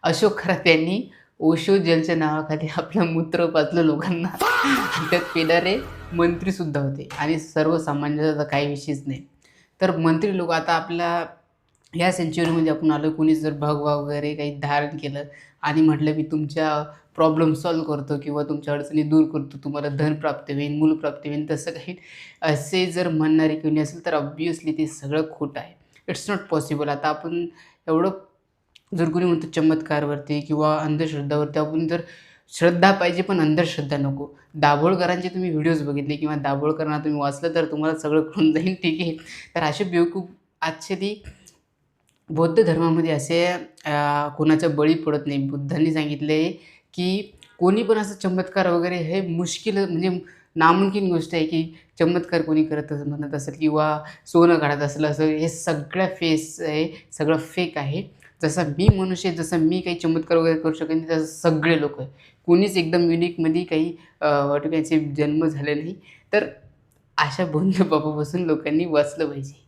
अशोक खरात यांनी ओशो जेलच्या नावाखाली आपलं मूत्र पाजलं लोकांना. त्यात पिणारे मंत्रीसुद्धा होते आणि सर्वसामान्याचा तर काही विषयच नाही. तर मंत्री लोक आता आपल्या ह्या सेंच्युरीमध्ये आपण आलो, कोणी जर भगवा वगैरे काही धारण केलं आणि म्हटलं मी तुमच्या प्रॉब्लेम सॉल्व्ह करतो किंवा तुमच्या अडचणी दूर करतो, तुम्हाला धन प्राप्त होईल, मूल प्राप्ती होईल, तसं काही असे जर म्हणणारे कोणी असेल तर ऑब्व्हियसली ते सगळं खोटं आहे. It's not possible. आता आपण एवढं जर कोणी म्हणतो चमत्कारवरती किंवा अंधश्रद्धावरती आपण जर श्रद्धा पाहिजे पण अंधश्रद्धा नको. दाभोळकरांचे तुम्ही व्हिडिओज बघितले किंवा दाभोळकरांना तुम्ही वाचलं तर तुम्हाला सगळं कळून जाईल, ठीक आहे. तर असे बेवकूफ ॲक्चुअली बौद्ध धर्मामध्ये असे कोणाचा बळी पडत नाही. बुद्धांनी सांगितले, की कोणी पण असं चमत्कार वगैरे हे मुश्किल म्हणजे नामुमकीन गोष्ट आहे, की चमत्कार कोणी करत म्हणत असेल किंवा सोनं काढत असेल असं हे सगळं फेस आहे, सगळं फेक आहे. जसा मी मनुष्य आहे, जसं मी काही चमत्कार वगैरे करू शकेन तसं सगळे लोकं आहे. कोणीच एकदम युनिकमध्ये काही वाटू जन्म झाले नाही. तर अशा बौद्ध बाबापासून लोकांनी वाचलं पाहिजे.